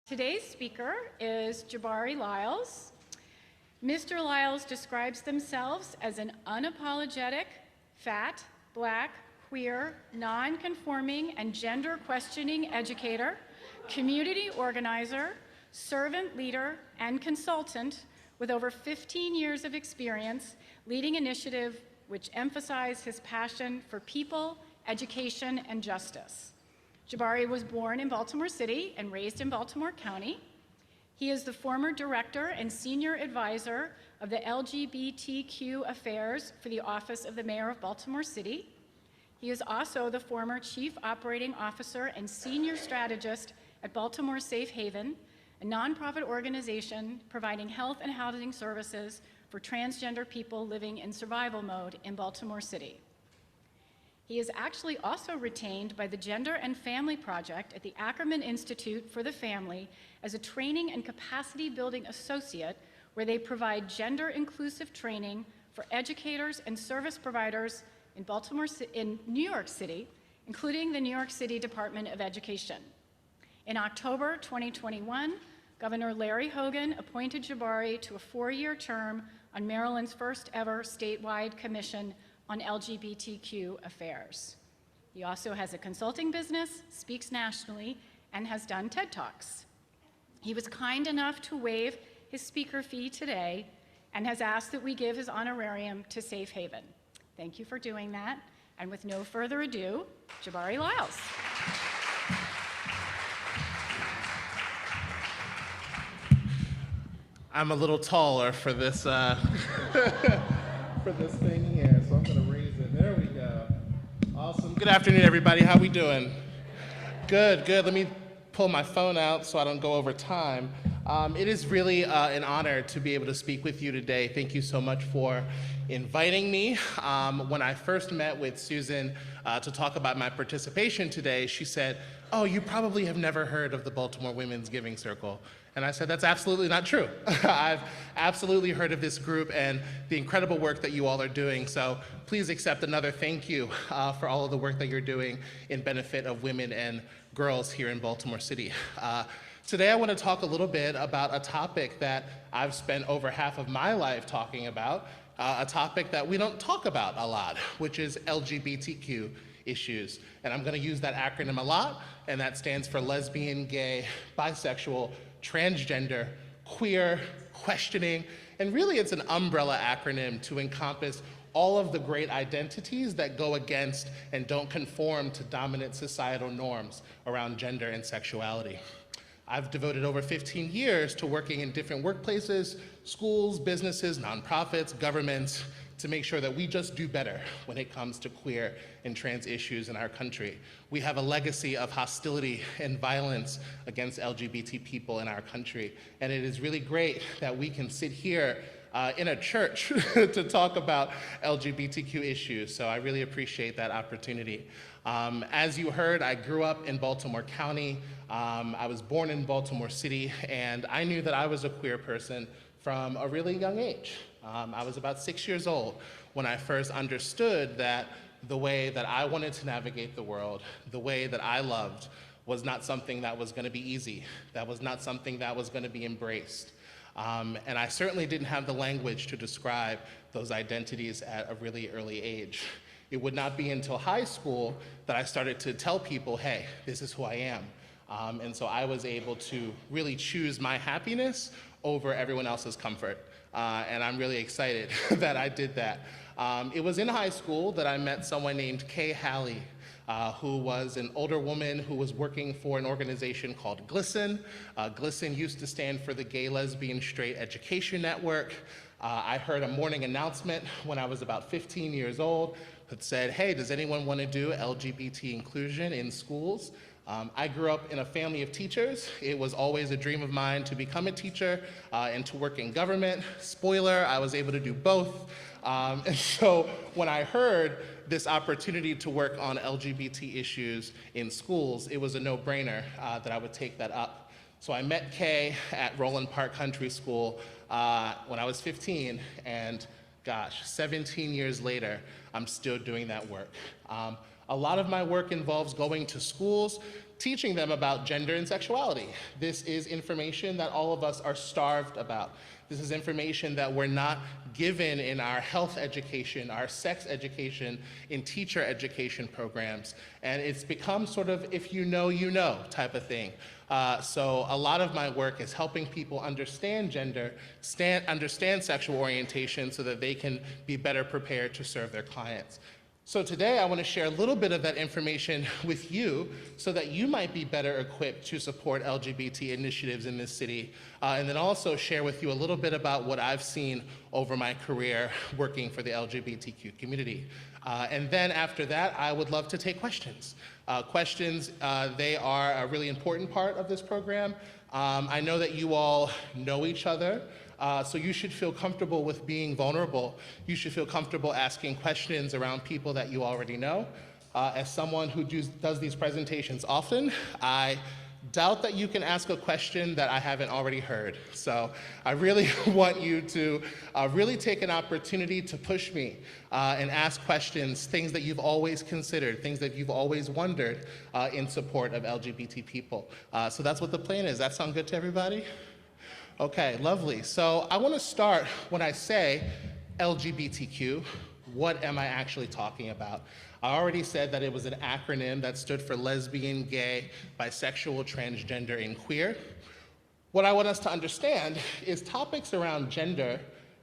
Today's speaker is Jabari Lyles. Mr. Lyles describes themselves as an unapologetic, fat, black, queer, non-conforming, and gender-questioning educator, community organizer, servant leader, and consultant with over 15 years of experience leading initiatives which emphasize his passion for people, education, and justice. Jabari was born in Baltimore City and raised in Baltimore County. He is the former director and senior advisor of the LGBTQ Affairs for the Office of the Mayor of Baltimore City. He is also the former chief operating officer and senior strategist at Baltimore Safe Haven, a nonprofit organization providing health and housing services for transgender people living in survival mode in Baltimore City. He is actually also retained by the Gender and Family Project at the Ackerman Institute for the Family as a training and capacity building associate, where they provide gender-inclusive training for educators and service providers in New York City, including the New York City Department of Education. In October 2021, Governor Larry Hogan appointed Jabari to a 4-year term on Maryland's first ever statewide commission on LGBTQ affairs. He also has a consulting business, speaks nationally, and has done TED Talks. He was kind enough to waive his speaker fee today and has asked that we give his honorarium to Safe Haven. Thank you for doing that. And with no further ado, Jabari Lyles. I'm a little taller for this for this thing here, so I'm gonna raise it. There we go. Awesome. Good afternoon, everybody. How we doing? Good. Let me pull my phone out so I don't go over time. It is really an honor to be able to speak with you today. Thank you so much for inviting me. When I first met with Susan to talk about my participation today, she said, "Oh, you probably have never heard of the Baltimore Women's Giving Circle." And I said, that's absolutely not true. I've absolutely heard of this group and the incredible work that you all are doing. So please accept another thank you for all of the work that you're doing in benefit of women and girls here in Baltimore City. Today I want to talk a little bit about a topic that I've spent over half of my life talking about, a topic that we don't talk about a lot, which is LGBTQ issues. And I'm going to use that acronym a lot, and that stands for lesbian, gay, bisexual, transgender, queer, questioning, and really it's an umbrella acronym to encompass all of the great identities that go against and don't conform to dominant societal norms around gender and sexuality. I've devoted over 15 years to working in different workplaces, schools, businesses, nonprofits, governments, to make sure that we just do better when it comes to queer and trans issues in our country. We have a legacy of hostility and violence against LGBT people in our country, and it is really great that we can sit here in a church to talk about LGBTQ issues, so I really appreciate that opportunity. As you heard, I grew up in Baltimore County. I was born in Baltimore City, and I knew that I was a queer person from a really young age. I was about 6 years old when I first understood that the way that I wanted to navigate the world, the way that I loved, was not something that was going to be easy. That was not something that was going to be embraced. And I certainly didn't have the language to describe those identities at a really early age. It would not be until high school that I started to tell people, hey, this is who I am. And so I was able to really choose my happiness over everyone else's comfort. And I'm really excited that I did that. It was in high school that I met someone named Kay Halley, who was an older woman who was working for an organization called GLSEN. GLSEN used to stand for the Gay, Lesbian, Straight Education Network. I heard a morning announcement when I was about 15 years old that said, hey, does anyone want to do LGBT inclusion in schools? I grew up in a family of teachers. It was always a dream of mine to become a teacher and to work in government. Spoiler, I was able to do both. And so when I heard this opportunity to work on LGBT issues in schools, it was a no-brainer that I would take that up. So I met Kay at Roland Park Country School when I was 15, and gosh, 17 years later, I'm still doing that work. A lot of my work involves going to schools teaching them about gender and sexuality. This is information that all of us are starved about. This is information that we're not given in our health education, our sex education, in teacher education programs. And it's become sort of if you know type of thing. So a lot of my work is helping people understand gender, understand sexual orientation so that they can be better prepared to serve their clients. So today I want to share a little bit of that information with you so that you might be better equipped to support LGBT initiatives in this city, and then also share with you a little bit about what I've seen over my career working for the LGBTQ community. And then after that, I would love to take questions. They are a really important part of this program. I know that you all know each other. So you should feel comfortable with being vulnerable. You should feel comfortable asking questions around people that you already know. As someone who does these presentations often, I doubt that you can ask a question that I haven't already heard. So I really want you to really take an opportunity to push me and ask questions, things that you've always considered, things that you've always wondered in support of LGBT people. So that's what the plan is. That sound good to everybody? Okay, lovely. So I want to start when I say LGBTQ, what am I actually talking about? I already said that it was an acronym that stood for lesbian, gay, bisexual, transgender, and queer. What I want us to understand is topics around gender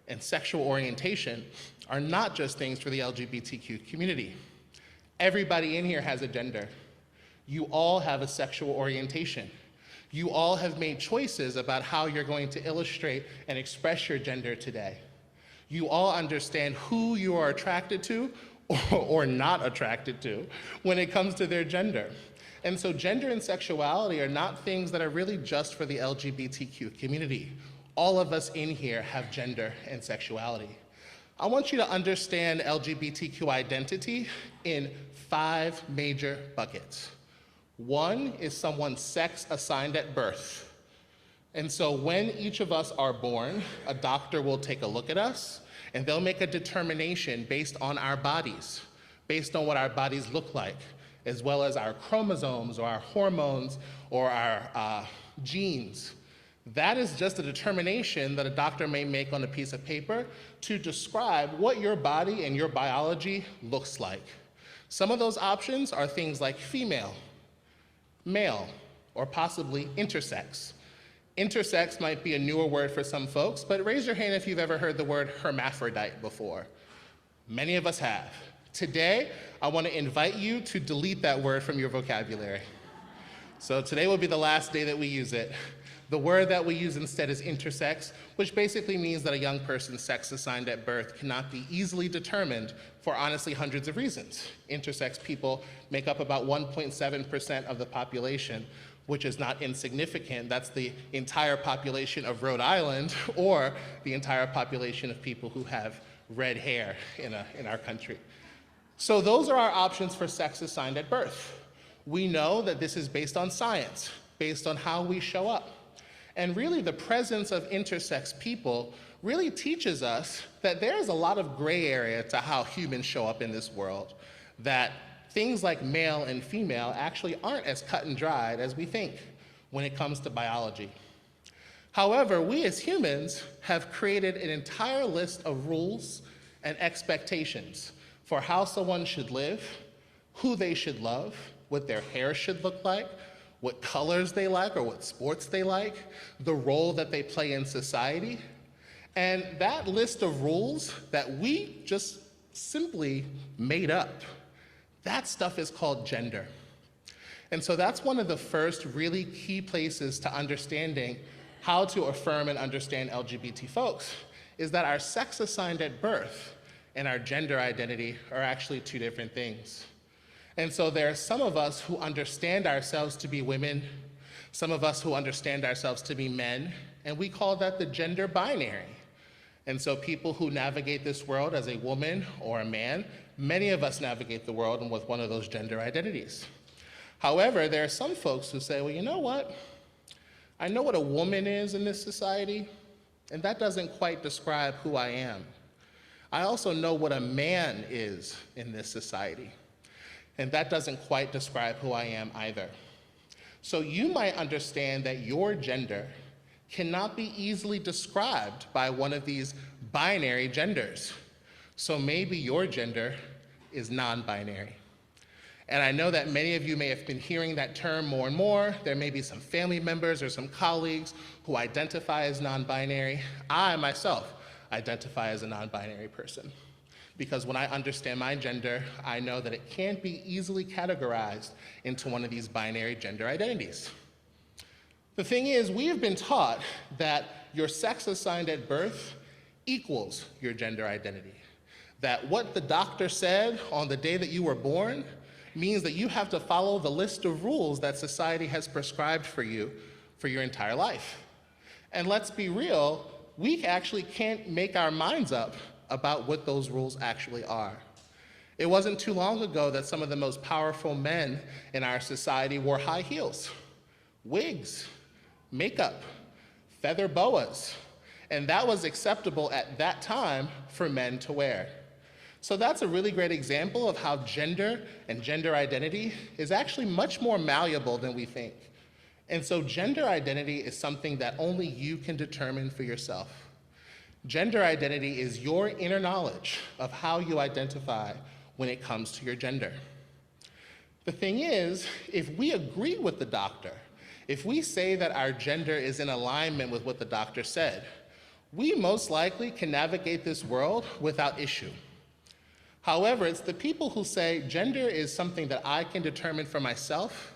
and sexual orientation are not just things for the LGBTQ community. Everybody in here has a gender. You all have a sexual orientation. You all have made choices about how you're going to illustrate and express your gender today. You all understand who you are attracted to or not attracted to when it comes to their gender. And so gender and sexuality are not things that are really just for the LGBTQ community. All of us in here have gender and sexuality. I want you to understand LGBTQ identity in 5 major buckets. One is someone's sex assigned at birth. And so when each of us are born, a doctor will take a look at us and they'll make a determination based on our bodies, based on what our bodies look like, as well as our chromosomes or our hormones or our genes. That is just a determination that a doctor may make on a piece of paper to describe what your body and your biology looks like. Some of those options are things like female, male, or possibly intersex. Intersex might be a newer word for some folks, but raise your hand if you've ever heard the word hermaphrodite before. Many of us have. Today, I want to invite you to delete that word from your vocabulary. So today will be the last day that we use it. The word that we use instead is intersex, which basically means that a young person's sex assigned at birth cannot be easily determined for honestly hundreds of reasons. Intersex people make up about 1.7% of the population, which is not insignificant. That's the entire population of Rhode Island or the entire population of people who have red hair in our country. So those are our options for sex assigned at birth. We know that this is based on science, based on how we show up. And really the presence of intersex people really teaches us that there's a lot of gray area to how humans show up in this world, that things like male and female actually aren't as cut and dried as we think when it comes to biology. However, we as humans have created an entire list of rules and expectations for how someone should live, who they should love, what their hair should look like, what colors they like or what sports they like, the role that they play in society. And that list of rules that we just simply made up, that stuff is called gender. And so that's one of the first really key places to understanding how to affirm and understand LGBT folks, is that our sex assigned at birth and our gender identity are actually 2 different things. And so there are some of us who understand ourselves to be women, some of us who understand ourselves to be men, and we call that the gender binary. And so people who navigate this world as a woman or a man, many of us navigate the world with one of those gender identities. However, there are some folks who say, well, you know what? I know what a woman is in this society, and that doesn't quite describe who I am. I also know what a man is in this society, and that doesn't quite describe who I am either. So you might understand that your gender cannot be easily described by one of these binary genders. So maybe your gender is non-binary. And I know that many of you may have been hearing that term more and more. There may be some family members or some colleagues who identify as non-binary. I myself identify as a non-binary person, because when I understand my gender, I know that it can't be easily categorized into one of these binary gender identities. The thing is, we have been taught that your sex assigned at birth equals your gender identity. That what the doctor said on the day that you were born means that you have to follow the list of rules that society has prescribed for you for your entire life. And let's be real, we actually can't make our minds up about what those rules actually are. It wasn't too long ago that some of the most powerful men in our society wore high heels, wigs, makeup, feather boas, and that was acceptable at that time for men to wear. So that's a really great example of how gender and gender identity is actually much more malleable than we think. And so gender identity is something that only you can determine for yourself. Gender identity is your inner knowledge of how you identify when it comes to your gender. The thing is, if we agree with the doctor, if we say that our gender is in alignment with what the doctor said, we most likely can navigate this world without issue. However, it's the people who say gender is something that I can determine for myself,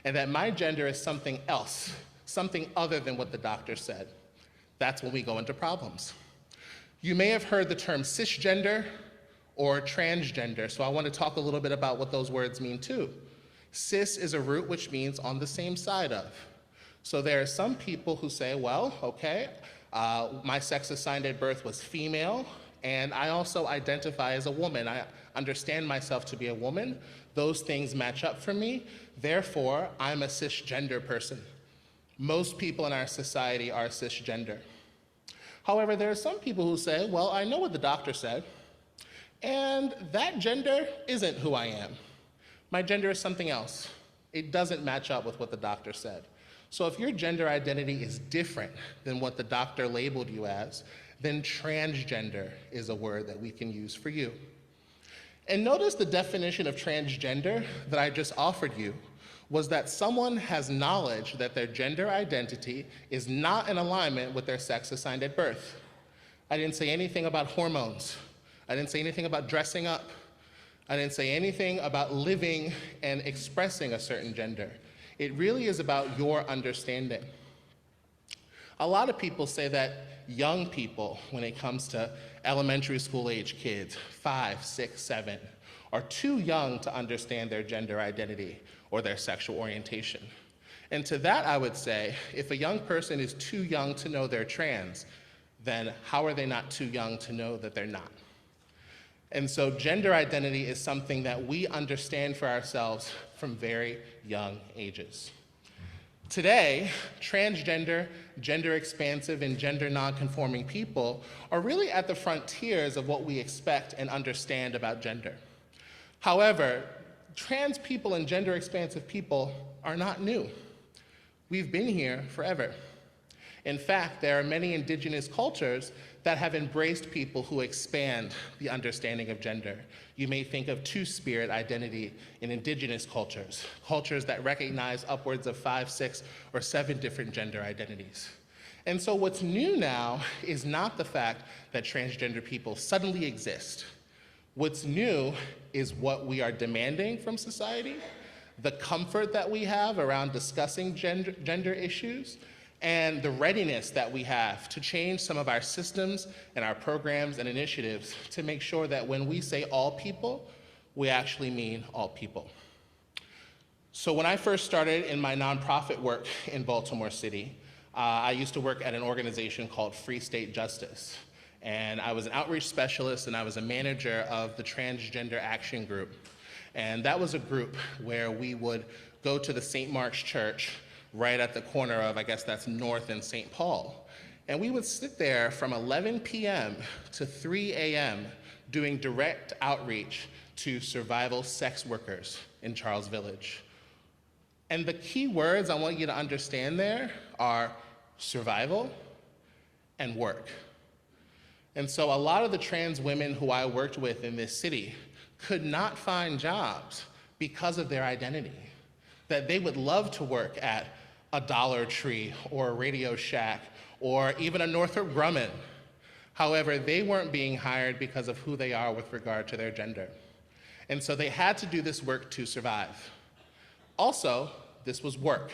and that my gender is something else, something other than what the doctor said. That's when we go into problems. You may have heard the term cisgender or transgender, so I want to talk a little bit about what those words mean too. Cis is a root which means on the same side of. So there are some people who say, well, okay, my sex assigned at birth was female, and I also identify as a woman. I understand myself to be a woman. Those things match up for me. Therefore, I'm a cisgender person. Most people in our society are cisgender. However, there are some people who say, well, I know what the doctor said, and that gender isn't who I am. My gender is something else. It doesn't match up with what the doctor said. So if your gender identity is different than what the doctor labeled you as, then transgender is a word that we can use for you. And notice the definition of transgender that I just offered you was that someone has knowledge that their gender identity is not in alignment with their sex assigned at birth. I didn't say anything about hormones. I didn't say anything about dressing up. I didn't say anything about living and expressing a certain gender. It really is about your understanding. A lot of people say that young people, when it comes to elementary school age kids, 5, 6, 7, are too young to understand their gender identity or their sexual orientation. And to that I would say, if a young person is too young to know they're trans, then how are they not too young to know that they're not? And so gender identity is something that we understand for ourselves from very young ages. Today, transgender, gender expansive, and gender nonconforming people are really at the frontiers of what we expect and understand about gender. However, trans people and gender expansive people are not new. We've been here forever. In fact, there are many indigenous cultures that have embraced people who expand the understanding of gender. You may think of two-spirit identity in indigenous cultures, cultures that recognize upwards of 5, 6, or 7 different gender identities. And so what's new now is not the fact that transgender people suddenly exist. What's new is what we are demanding from society, the comfort that we have around discussing gender issues, and the readiness that we have to change some of our systems and our programs and initiatives to make sure that when we say all people, we actually mean all people. So when I first started in my nonprofit work in Baltimore City, I used to work at an organization called Free State Justice. And I was an outreach specialist and I was a manager of the Transgender Action Group. And that was a group where we would go to the St. Mark's Church right at the corner of, I guess that's North and St. Paul. And we would sit there from 11 p.m. to 3 a.m. doing direct outreach to survival sex workers in Charles Village. And the key words I want you to understand there are survival and work. And so a lot of the trans women who I worked with in this city could not find jobs because of their identity, that they would love to work at a Dollar Tree or a Radio Shack or even a Northrop Grumman. However, they weren't being hired because of who they are with regard to their gender. And so they had to do this work to survive. Also, this was work.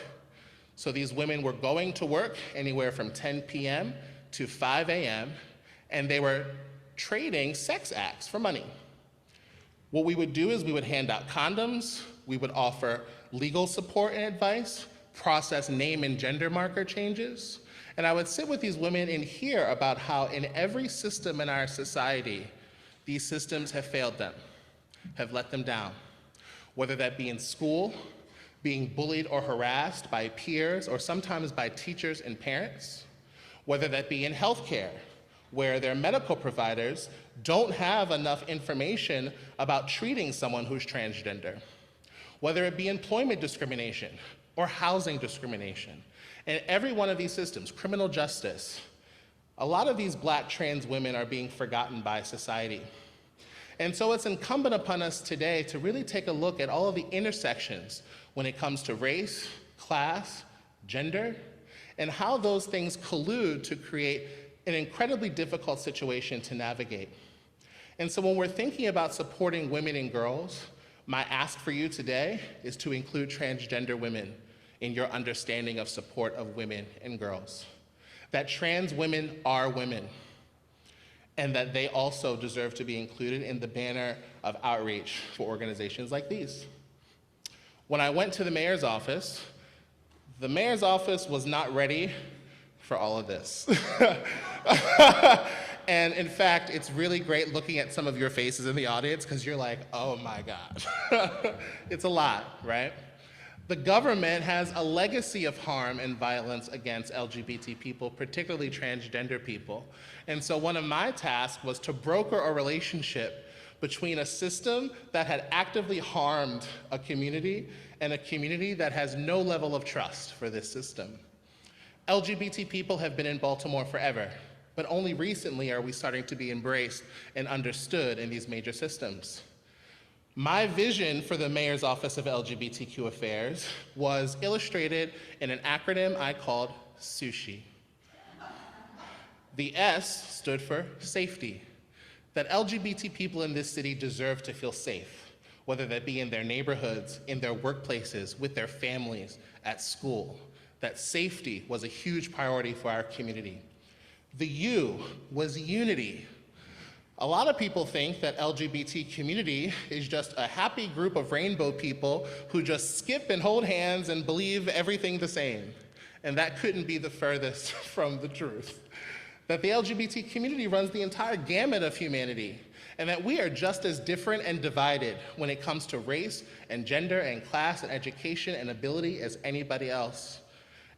So these women were going to work anywhere from 10 p.m. to 5 a.m., and they were trading sex acts for money. What we would do is we would hand out condoms, we would offer legal support and advice, process name and gender marker changes, and I would sit with these women and hear about how in every system in our society, these systems have failed them, have let them down, whether that be in school, being bullied or harassed by peers or sometimes by teachers and parents, whether that be in healthcare, where their medical providers don't have enough information about treating someone who's transgender, whether it be employment discrimination or housing discrimination. In every one of these systems, criminal justice, a lot of these Black trans women are being forgotten by society. And so it's incumbent upon us today to really take a look at all of the intersections when it comes to race, class, gender, and how those things collude to create an incredibly difficult situation to navigate. And so when we're thinking about supporting women and girls, my ask for you today is to include transgender women in your understanding of support of women and girls. That trans women are women, and that they also deserve to be included in the banner of outreach for organizations like these. When I went to the mayor's office was not ready for all of this. And in fact, it's really great looking at some of your faces in the audience because you're like, oh my God. It's a lot, right? The government has a legacy of harm and violence against LGBT people, particularly transgender people. And so one of my tasks was to broker a relationship between a system that had actively harmed a community and a community that has no level of trust for this system. LGBT people have been in Baltimore forever, but only recently are we starting to be embraced and understood in these major systems. My vision for the Mayor's Office of LGBTQ Affairs was illustrated in an acronym I called SUSHI. The S stood for safety, that LGBT people in this city deserve to feel safe, whether that be in their neighborhoods, in their workplaces, with their families, at school. That safety was a huge priority for our community. The U was unity. A lot of people think that LGBT community is just a happy group of rainbow people who just skip and hold hands and believe everything the same. And that couldn't be the furthest from the truth. That the LGBT community runs the entire gamut of humanity, and that we are just as different and divided when it comes to race and gender and class and education and ability as anybody else.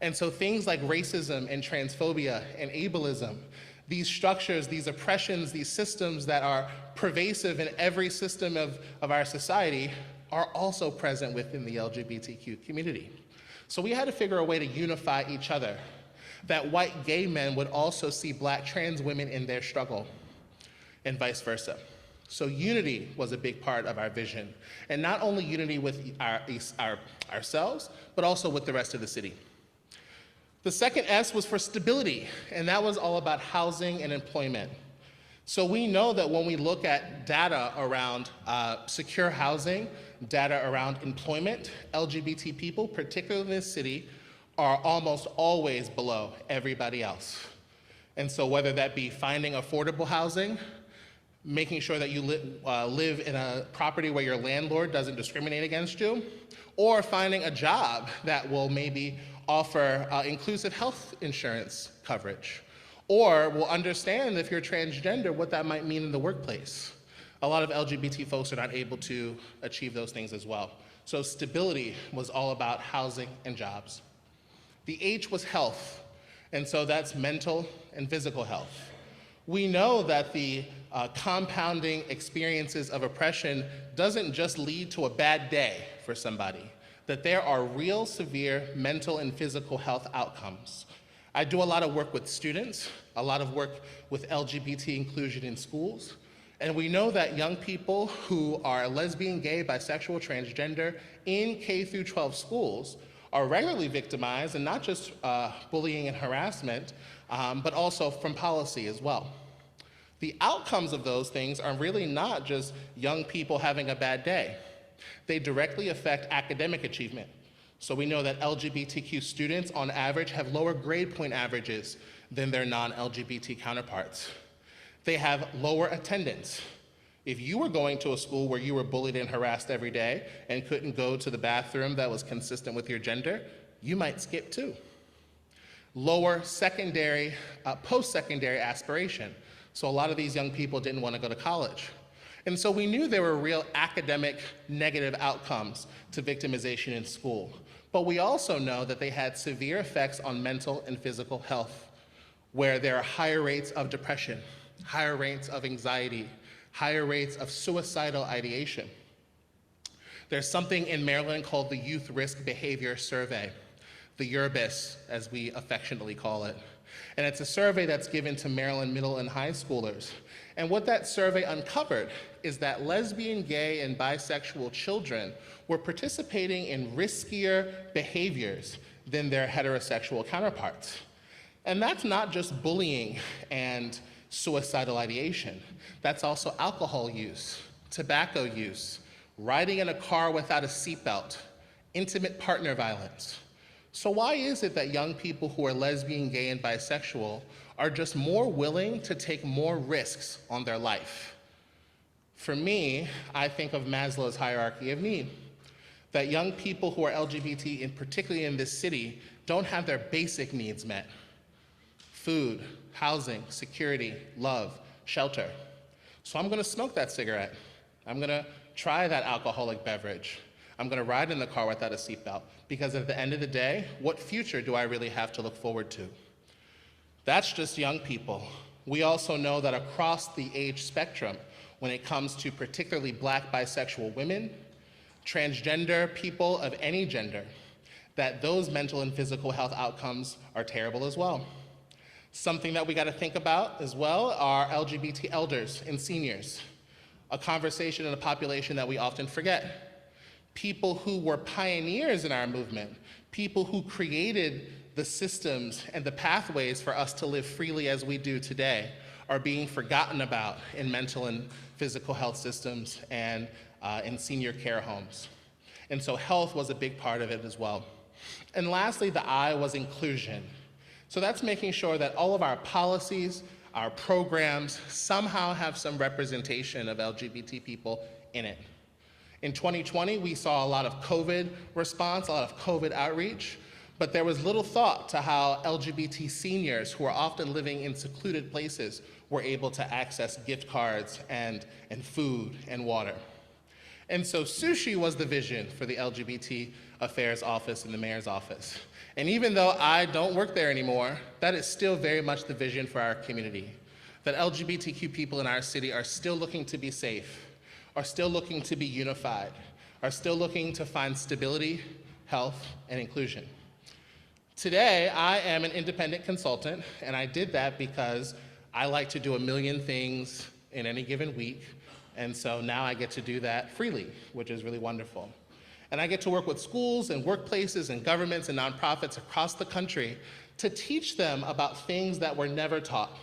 And so things like racism and transphobia and ableism, these structures, these oppressions, these systems that are pervasive in every system of our society are also present within the LGBTQ community. So we had to figure a way to unify each other, that white gay men would also see Black trans women in their struggle, and vice versa. So unity was a big part of our vision, and not only unity with ourselves, but also with the rest of the city. The second S was for stability, and that was all about housing and employment. So we know that when we look at data around secure housing, data around employment, LGBT people, particularly in this city, are almost always below everybody else. And so whether that be finding affordable housing, making sure that you live in a property where your landlord doesn't discriminate against you, or finding a job that will maybe offer inclusive health insurance coverage, or will understand if you're transgender what that might mean in the workplace. A lot of LGBT folks are not able to achieve those things as well. So stability was all about housing and jobs. The H was health, and so that's mental and physical health. We know that the compounding experiences of oppression doesn't just lead to a bad day for somebody. that there are real severe mental and physical health outcomes. I do a lot of work with students, a lot of work with LGBT inclusion in schools, and we know that young people who are lesbian, gay, bisexual, transgender in K through 12 schools are regularly victimized, and not just bullying and harassment, but also from policy as well. The outcomes of those things are really not just young people having a bad day. They directly affect academic achievement. So we know that LGBTQ students on average have lower grade point averages than their non-LGBT counterparts. They have lower attendance. If you were going to a school where you were bullied and harassed every day and couldn't go to the bathroom that was consistent with your gender, you might skip too. Lower secondary, post-secondary aspiration. So a lot of these young people didn't want to go to college. And so we knew there were real academic negative outcomes to victimization in school. But we also know that they had severe effects on mental and physical health, where there are higher rates of depression, higher rates of anxiety, higher rates of suicidal ideation. There's something in Maryland called the Youth Risk Behavior Survey, the YRBIS, as we affectionately call it. And it's a survey that's given to Maryland middle and high schoolers. And what that survey uncovered is that lesbian, gay, and bisexual children were participating in riskier behaviors than their heterosexual counterparts. And that's not just bullying and suicidal ideation. That's also alcohol use, tobacco use, riding in a car without a seatbelt, intimate partner violence. So why is it that young people who are lesbian, gay, and bisexual are just more willing to take more risks on their life? For me, I think of Maslow's hierarchy of need, that young people who are LGBT, and particularly in this city, don't have their basic needs met. Food, housing, security, love, shelter. So I'm gonna smoke that cigarette. I'm gonna try that alcoholic beverage. I'm gonna ride in the car without a seatbelt, because at the end of the day, what future do I really have to look forward to? That's just young people. We also know that across the age spectrum, when it comes to particularly Black bisexual women, transgender people of any gender, that those mental and physical health outcomes are terrible as well. Something that we gotta think about as well are LGBT elders and seniors, a conversation in a population that we often forget. People who were pioneers in our movement, people who created the systems and the pathways for us to live freely as we do today, are being forgotten about in mental and physical health systems and in senior care homes. And so health was a big part of it as well. And lastly, the I was inclusion. So that's making sure that all of our policies, our programs, somehow have some representation of LGBT people in it. In 2020, we saw a lot of COVID response, a lot of COVID outreach, but there was little thought to how LGBT seniors who are often living in secluded places were able to access gift cards and food and water. And so sushi was the vision for the LGBT Affairs office and the mayor's office. And even though I don't work there anymore, that is still very much the vision for our community, that LGBTQ people in our city are still looking to be safe, are still looking to be unified, are still looking to find stability, health, and inclusion. Today, I am an independent consultant, and I did that because I like to do a million things in any given week, and so now I get to do that freely, which is really wonderful. And I get to work with schools and workplaces and governments and nonprofits across the country to teach them about things that were never taught,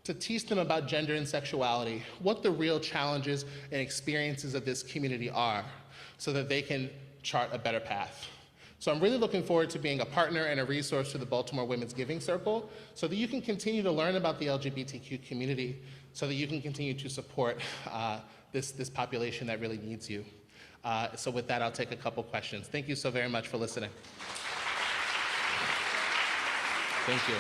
to teach them about gender and sexuality, what the real challenges and experiences of this community are, so that they can chart a better path. So I'm really looking forward to being a partner and a resource to the Baltimore Women's Giving Circle, so that you can continue to learn about the LGBTQ community, so that you can continue to support this population that really needs you. So with that, I'll take a couple questions. Thank you so very much for listening. Thank you.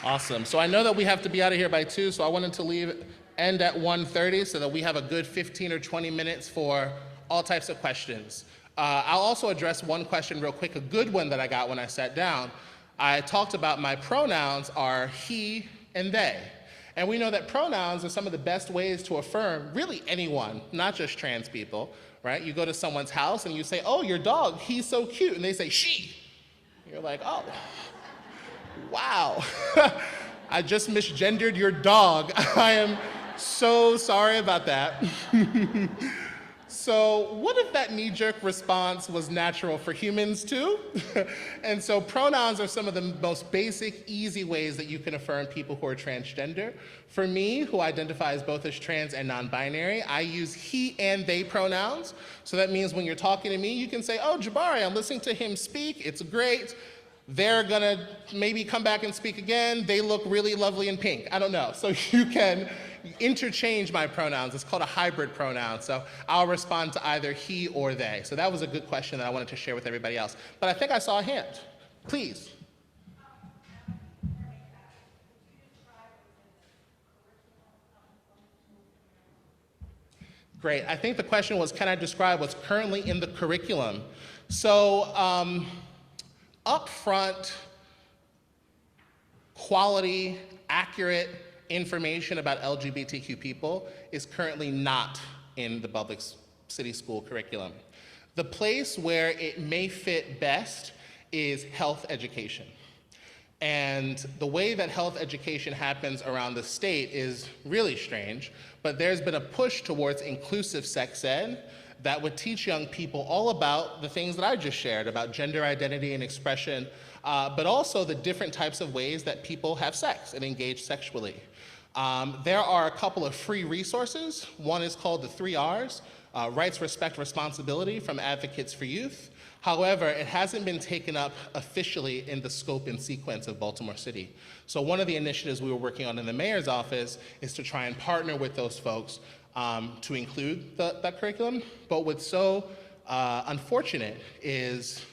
Awesome. So I know that we have to be out of here by 2, so I wanted to end at 1:30 so that we have a good 15 or 20 minutes for all types of questions. I'll also address one question real quick, a good one that I got when I sat down. I talked about my pronouns are he and they. And we know that pronouns are some of the best ways to affirm really anyone, not just trans people, right? You go to someone's house and you say, oh, your dog, he's so cute. And they say, she. You're like, oh, wow. I just misgendered your dog. I am so sorry about that. So what if that knee-jerk response was natural for humans too? And so pronouns are some of the most basic, easy ways that you can affirm people who are transgender. For me, who identifies both as trans and non-binary, I use he and they pronouns. So that means when you're talking to me, you can say, oh, Jabari, I'm listening to him speak, it's great. They're gonna maybe come back and speak again. They look really lovely in pink. I don't know. So you can interchange my pronouns. It's called a hybrid pronoun. So I'll respond to either he or they. So that was a good question that I wanted to share with everybody else. But I think I saw a hand. Please. Great. I think the question was, can I describe what's currently in the curriculum? So upfront, quality, accurate information about LGBTQ people is currently not in the public city school curriculum. The place where it may fit best is health education. And the way that health education happens around the state is really strange, but there's been a push towards inclusive sex ed that would teach young people all about the things that I just shared, about gender identity and expression, but also the different types of ways that people have sex and engage sexually. There are a couple of free resources. One is called the 3 Rs, Rights, Respect, Responsibility from Advocates for Youth. However, it hasn't been taken up officially in the scope and sequence of Baltimore City. So one of the initiatives we were working on in the mayor's office is to try and partner with those folks to include that curriculum. But what's so unfortunate is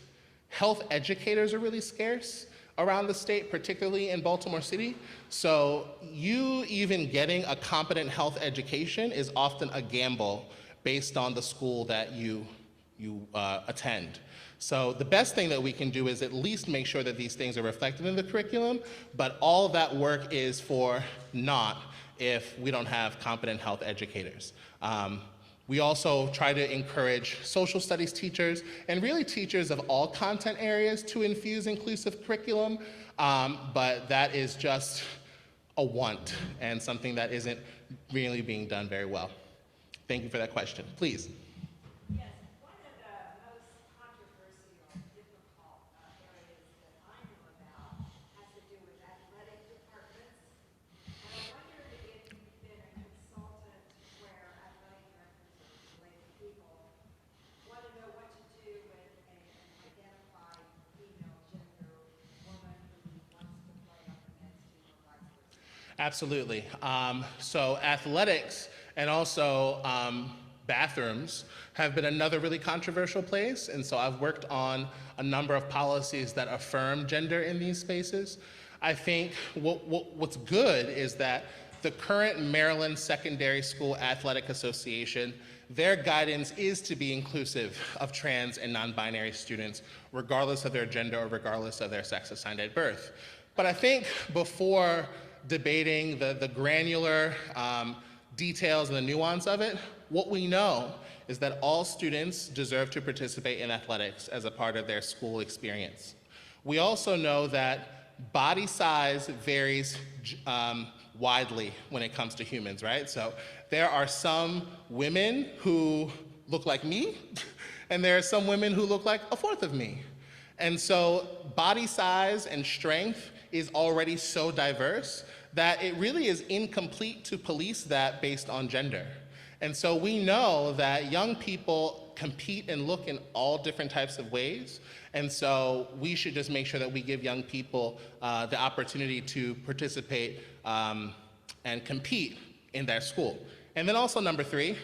health educators are really scarce around the state, particularly in Baltimore City. So you even getting a competent health education is often a gamble based on the school that you attend. So the best thing that we can do is at least make sure that these things are reflected in the curriculum, but all of that work is for naught if we don't have competent health educators. We also try to encourage social studies teachers and really teachers of all content areas to infuse inclusive curriculum, but that is just a want and something that isn't really being done very well. Thank you for that question. Please. Yes, one of the most controversial, difficult areas that I know about has to do with athletic departments. And I wondered if you've been a consultant where athletic directors or related people want to know what to do with an identified female gender woman who wants to play on the men's team or vice versa. Absolutely. So athletics and also bathrooms have been another really controversial place. And so I've worked on a number of policies that affirm gender in these spaces. I think what's good is that the current Maryland Secondary School Athletic Association, their guidance is to be inclusive of trans and non-binary students, regardless of their gender or regardless of their sex assigned at birth. But I think before debating the granular details and the nuance of it, what we know is that all students deserve to participate in athletics as a part of their school experience. We also know that body size varies widely when it comes to humans, right? So there are some women who look like me, and there are some women who look like a fourth of me. And so body size and strength is already so diverse that it really is incomplete to police that based on gender. And so we know that young people compete and look in all different types of ways. And so we should just make sure that we give young people the opportunity to participate and compete in their school. And then also number 3,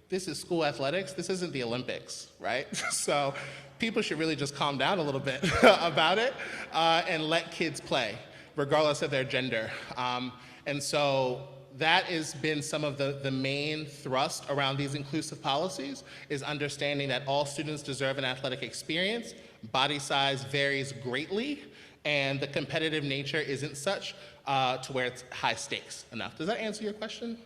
this is school athletics. This isn't the Olympics, right? So people should really just calm down a little bit about it and let kids play, regardless of their gender. And so that has been some of the main thrust around these inclusive policies, is understanding that all students deserve an athletic experience. Body size varies greatly, and the competitive nature isn't such to where it's high stakes enough. Does that answer your question?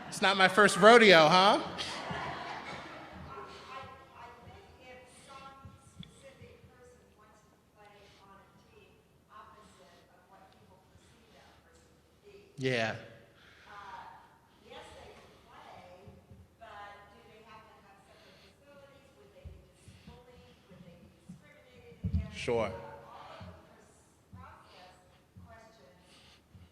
It's not my first rodeo, huh? I think if some specific person wants to play on a team opposite of what people perceive that person to be, Yeah. yes, they can play, but do they have to have separate facilities? Would they be bullied? Would they be discriminated against? Sure. All of the process questions,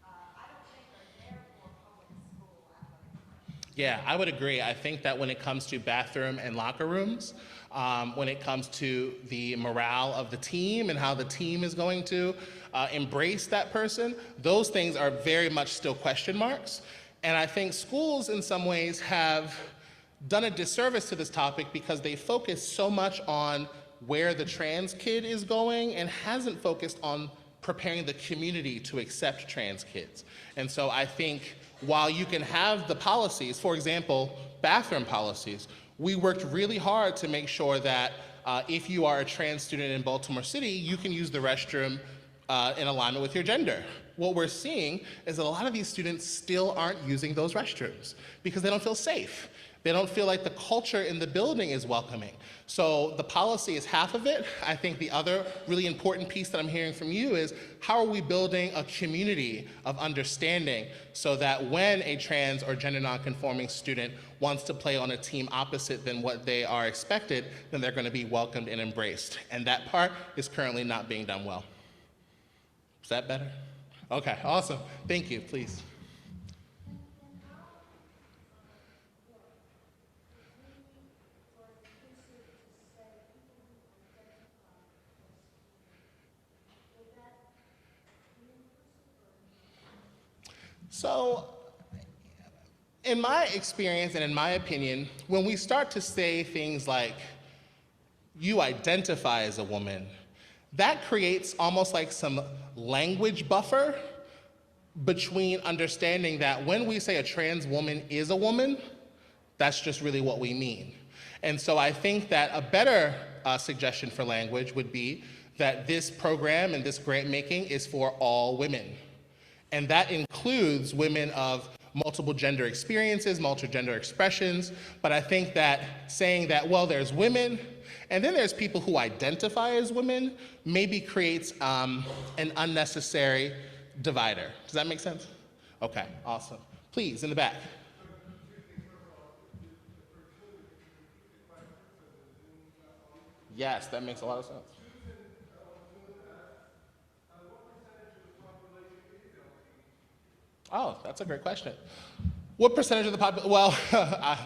I don't think are there for public school athletic departments. Yeah, I would agree. I think that when it comes to bathroom and locker rooms, when it comes to the morale of the team and how the team is going to embrace that person, those things are very much still question marks. And I think schools in some ways have done a disservice to this topic because they focus so much on where the trans kid is going and hasn't focused on preparing the community to accept trans kids. And so I think while you can have the policies, for example, bathroom policies, we worked really hard to make sure that if you are a trans student in Baltimore City, you can use the restroom in alignment with your gender. What we're seeing is that a lot of these students still aren't using those restrooms because they don't feel safe. They don't feel like the culture in the building is welcoming. So the policy is half of it. I think the other really important piece that I'm hearing from you is how are we building a community of understanding so that when a trans or gender nonconforming student wants to play on a team opposite than what they are expected, then they're going to be welcomed and embraced. And that part is currently not being done well. Is that better? Okay, awesome. Thank you, please. So, in my experience and in my opinion, when we start to say things like, you identify as a woman, that creates almost like some language buffer between understanding that when we say a trans woman is a woman, that's just really what we mean. And so I think that a better suggestion for language would be that this program and this grant making is for all women. And that includes women of multiple gender experiences, multiple gender expressions, but I think that saying that, well, there's women, and then there's people who identify as women, maybe creates an unnecessary divider. Does that make sense? Okay, awesome. Please, in the back. Yes, that makes a lot of sense. Oh, that's a great question. What percentage of the population? Well,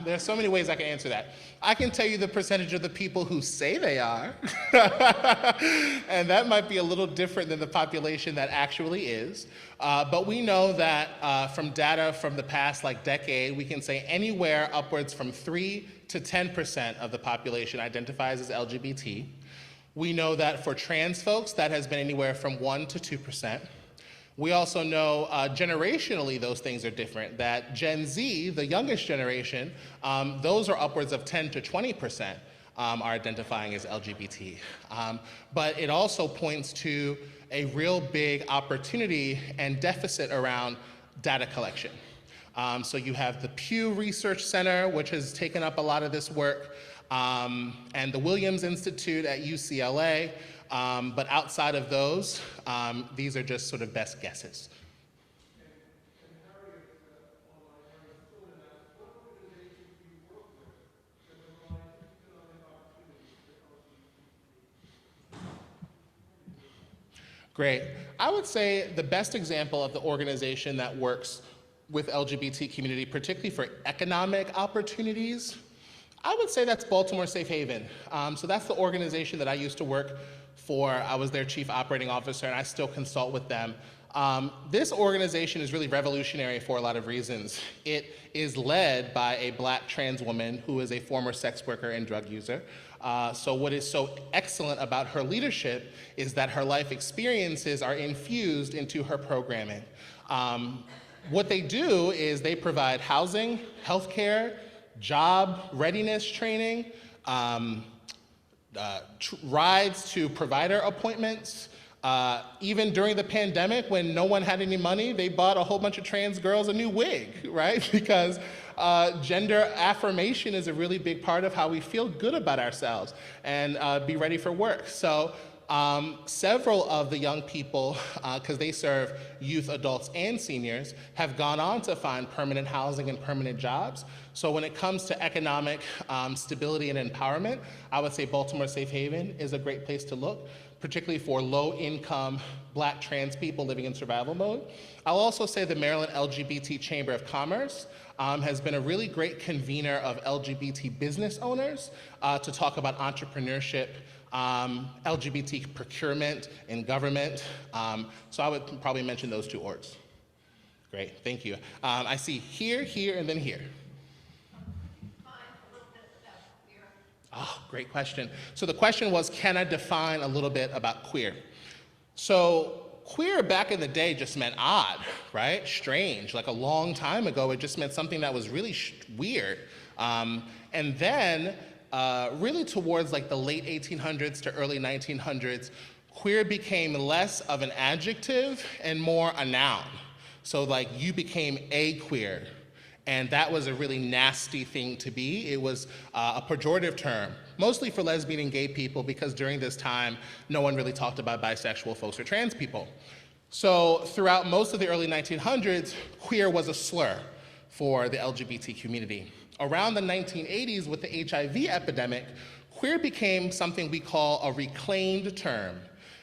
there's so many ways I can answer that. I can tell you the percentage of the people who say they are, and that might be a little different than the population that actually is. But we know that from data from the past decade, we can say anywhere upwards from 3 to 10% of the population identifies as LGBT. We know that for trans folks, that has been anywhere from 1 to 2%. We also know generationally those things are different, that Gen Z, the youngest generation, those are upwards of 10 to 20% are identifying as LGBT. But it also points to a real big opportunity and deficit around data collection. So you have the Pew Research Center, which has taken up a lot of this work, and the Williams Institute at UCLA. But outside of those, these are just sort of best guesses. Great. I would say the best example of the organization that works with LGBT community, particularly for economic opportunities, I would say that's Baltimore Safe Haven. So that's the organization that I used to work for. I was their chief operating officer, and I still consult with them. This organization is really revolutionary for a lot of reasons. It is led by a Black trans woman who is a former sex worker and drug user. So what is so excellent about her leadership is that her life experiences are infused into her programming. What they do is they provide housing, healthcare, job readiness training, rides to provider appointments. Even during the pandemic, when no one had any money, they bought a whole bunch of trans girls a new wig, right? Because gender affirmation is a really big part of how we feel good about ourselves and be ready for work. So several of the young people, because they serve youth, adults, and seniors, have gone on to find permanent housing and permanent jobs. So when it comes to economic stability and empowerment, I would say Baltimore Safe Haven is a great place to look, particularly for low-income Black trans people living in survival mode. I'll also say the Maryland LGBT Chamber of Commerce has been a really great convener of LGBT business owners to talk about entrepreneurship, LGBT procurement in government. So I would probably mention those two orgs. Great, thank you. I see here, here, and then here. Oh, great question. So the question was, can I define a little bit about queer? So queer back in the day just meant odd, right? Strange. Like a long time ago, it just meant something that was really weird. And then really towards like the late 1800s to early 1900s, queer became less of an adjective and more a noun. So like you became a queer. And that was a really nasty thing to be. It was a pejorative term, mostly for lesbian and gay people, because during this time, no one really talked about bisexual folks or trans people. So throughout most of the early 1900s, queer was a slur for the LGBT community. Around the 1980s, with the HIV epidemic, queer became something we call a reclaimed term.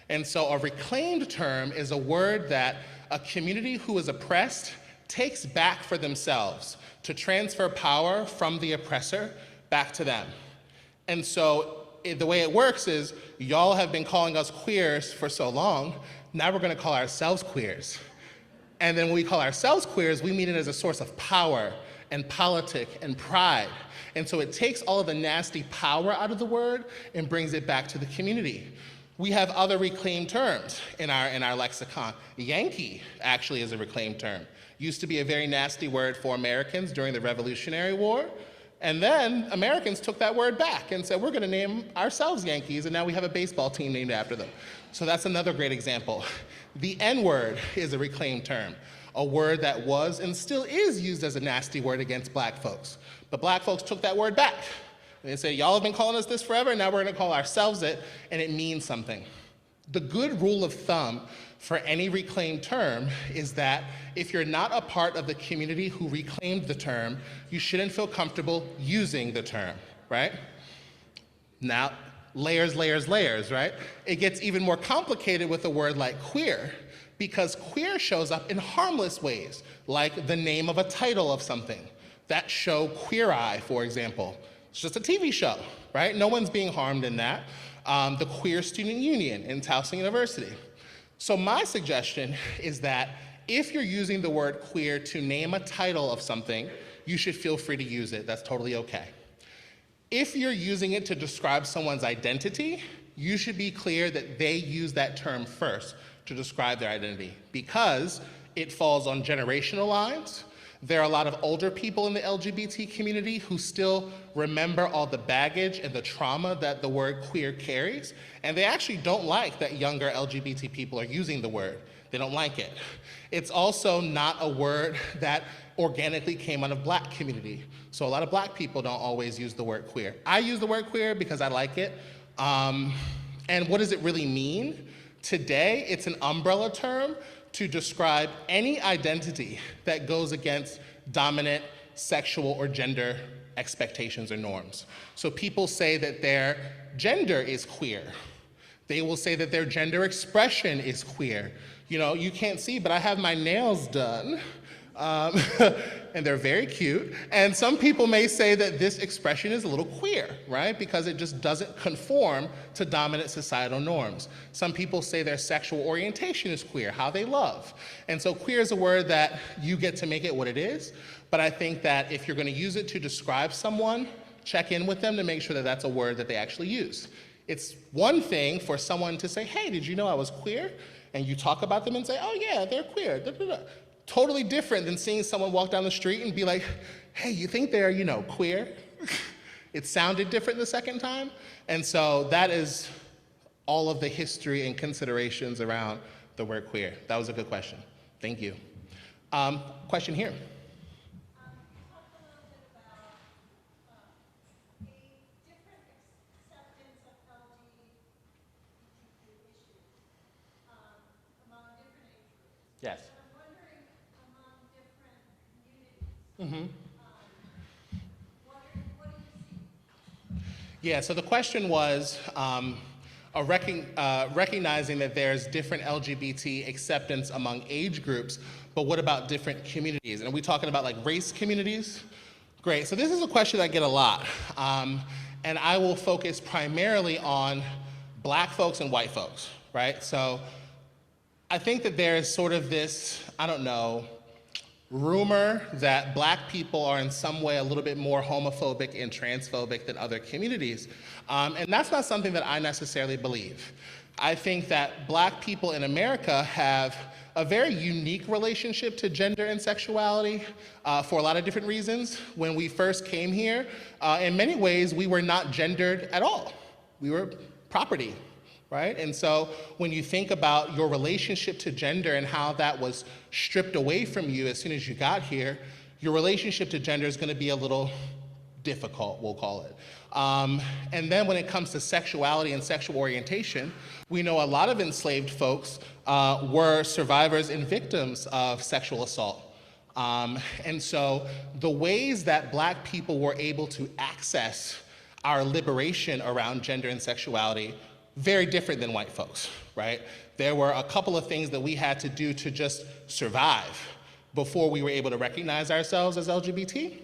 And so a reclaimed term is a word that a community who is oppressed takes back for themselves to transfer power from the oppressor back to them. And so the way it works is, y'all have been calling us queers for so long, now we're gonna call ourselves queers. And then when we call ourselves queers, we mean it as a source of power and politic and pride. And so it takes all of the nasty power out of the word and brings it back to the community. We have other reclaimed terms in our lexicon. Yankee actually is a reclaimed term. Used to be a very nasty word for Americans during the Revolutionary War. And then Americans took that word back and said, we're gonna name ourselves Yankees, and now we have a baseball team named after them. So that's another great example. The N-word is a reclaimed term, a word that was and still is used as a nasty word against Black folks. But Black folks took that word back. They say, y'all have been calling us this forever, now we're gonna call ourselves it, and it means something. The good rule of thumb for any reclaimed term is that if you're not a part of the community who reclaimed the term, you shouldn't feel comfortable using the term, right? Now, layers, layers, layers, right? It gets even more complicated with a word like queer, because queer shows up in harmless ways, like the name of a title of something. That show Queer Eye, for example. It's just a TV show, right? No one's being harmed in that. The Queer Student Union in Towson University. So my suggestion is that if you're using the word queer to name a title of something, you should feel free to use it. That's totally okay. If you're using it to describe someone's identity, you should be clear that they use that term first to describe their identity, because it falls on generational lines. There are a lot of older people in the LGBT community who still remember all the baggage and the trauma that the word queer carries, and they actually don't like that younger LGBT people are using the word. They don't like it. It's also not a word that organically came out of Black community. So a lot of Black people don't always use the word queer. I use the word queer because I like it. And what does it really mean? Today, it's an umbrella term to describe any identity that goes against dominant sexual or gender expectations or norms. So people say that their gender is queer. They will say that their gender expression is queer. You know, you can't see, but I have my nails done. And they're very cute. And some people may say that this expression is a little queer, right? Because it just doesn't conform to dominant societal norms. Some people say their sexual orientation is queer, how they love. And so queer is a word that you get to make it what it is. But I think that if you're gonna use it to describe someone, check in with them to make sure that that's a word that they actually use. It's one thing for someone to say, hey, did you know I was queer? And you talk about them and say, oh yeah, they're queer. Da, da, da. Totally different than seeing someone walk down the street and be like, hey, you think they're, you know, queer? It sounded different the second time, and so that is all of the history and considerations around the word queer. That was a good question. Thank you. Question here. Yes. I'm wondering, among different communities, what do you see? Yeah, so the question was recognizing that there's different LGBT acceptance among age groups, but what about different communities? And are we talking about like race communities? Great, so this is a question I get a lot. And I will focus primarily on Black folks and white folks, right? So I think that there is sort of this, I don't know, rumor that Black people are in some way a little bit more homophobic and transphobic than other communities. And that's not something that I necessarily believe. I think that Black people in America have a very unique relationship to gender and sexuality for a lot of different reasons. When we first came here, in many ways, we were not gendered at all. We were property, right? And so when you think about your relationship to gender and how that was stripped away from you as soon as you got here, your relationship to gender is going to be a little difficult, we'll call it. And then when it comes to sexuality and sexual orientation, we know a lot of enslaved folks were survivors and victims of sexual assault. And so the ways that Black people were able to access our liberation around gender and sexuality, very different than white folks, right? There were a couple of things that we had to do to just survive before we were able to recognize ourselves as LGBT.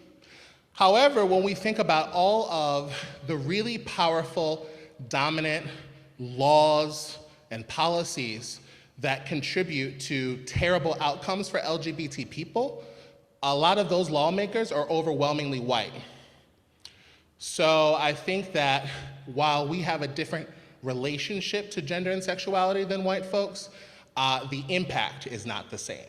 However, when we think about all of the really powerful, dominant laws and policies that contribute to terrible outcomes for LGBT people, a lot of those lawmakers are overwhelmingly white. So I think that while we have a different relationship to gender and sexuality than white folks, the impact is not the same.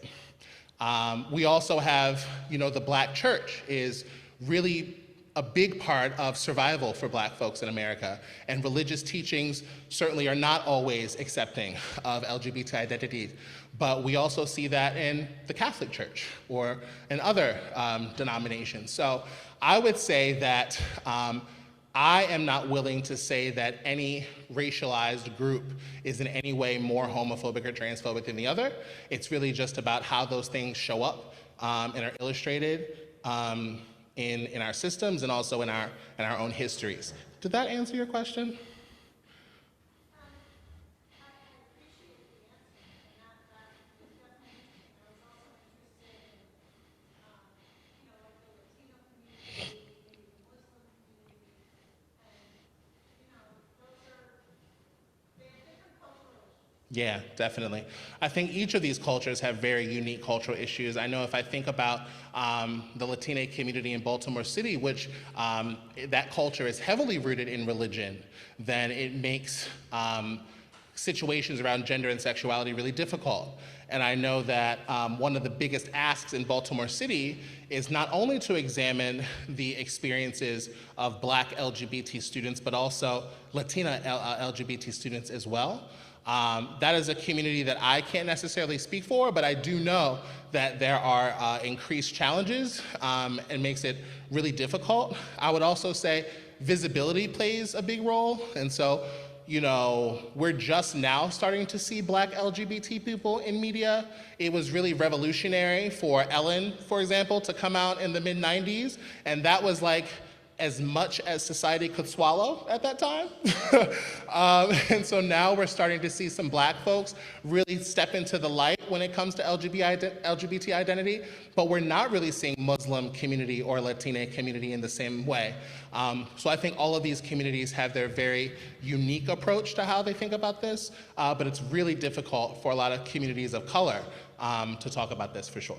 We also have, the Black church is really a big part of survival for Black folks in America, and religious teachings certainly are not always accepting of LGBT identities, but we also see that in the Catholic Church or in other denominations. So I would say that I am not willing to say that any racialized group is in any way more homophobic or transphobic than the other. It's really just about how those things show up and are illustrated in our systems and also in our own histories. Did that answer your question? Yeah, definitely. I think each of these cultures have very unique cultural issues. I know if I think about the Latina community in Baltimore City, which that culture is heavily rooted in religion, then it makes situations around gender and sexuality really difficult. And I know that one of the biggest asks in Baltimore City is not only to examine the experiences of Black LGBT students, but also Latina LGBT students as well. That is a community that I can't necessarily speak for, but I do know that there are increased challenges and makes it really difficult. I would also say visibility plays a big role. And so, we're just now starting to see Black LGBT people in media. It was really revolutionary for Ellen, for example, to come out in the mid-90s, and that was like as much as society could swallow at that time. And so now we're starting to see some Black folks really step into the light when it comes to LGBT identity, but we're not really seeing Muslim community or Latina community in the same way. So I think all of these communities have their very unique approach to how they think about this, but it's really difficult for a lot of communities of color to talk about this for sure.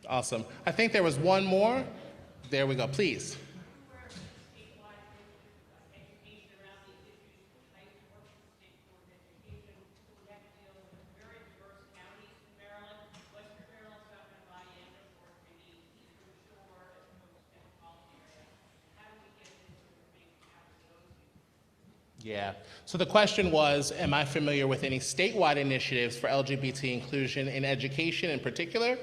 Awesome. I think there was one more. There we go, please. Yeah. So the question was, am I familiar with any statewide initiatives for LGBT inclusion in education in particular?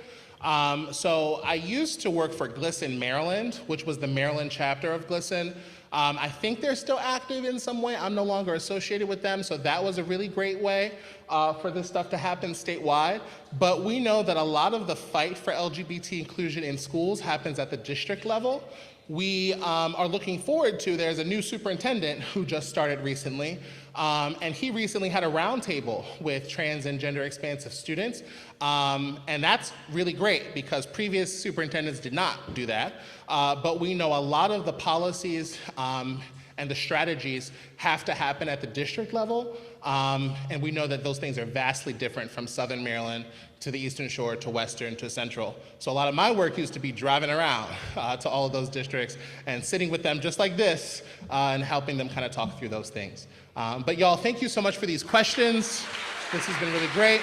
So I used to work for GLSEN Maryland, which was the Maryland chapter of GLSEN. I think they're still active in some way. I'm no longer associated with them, so that was a really great way for this stuff to happen statewide. But we know that a lot of the fight for LGBT inclusion in schools happens at the district level. We are looking forward to, there's a new superintendent who just started recently, and he recently had a roundtable with trans and gender expansive students, and that's really great because previous superintendents did not do that, but we know a lot of the policies and the strategies have to happen at the district level, and we know that those things are vastly different from Southern Maryland to the Eastern Shore, to Western, to Central. So a lot of my work used to be driving around to all of those districts and sitting with them just like this and helping them kind of talk through those things. But y'all, thank you so much for these questions. This has been really great.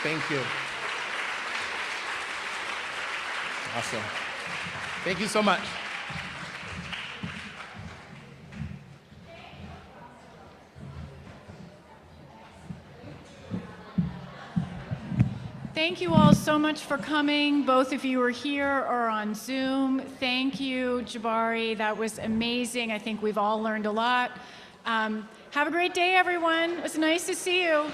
Thank you. Awesome. Thank you so much. Thank you all so much for coming. Both of you are here or on Zoom. Thank you, Jabari. That was amazing. I think we've all learned a lot. Have a great day, everyone. It was nice to see you.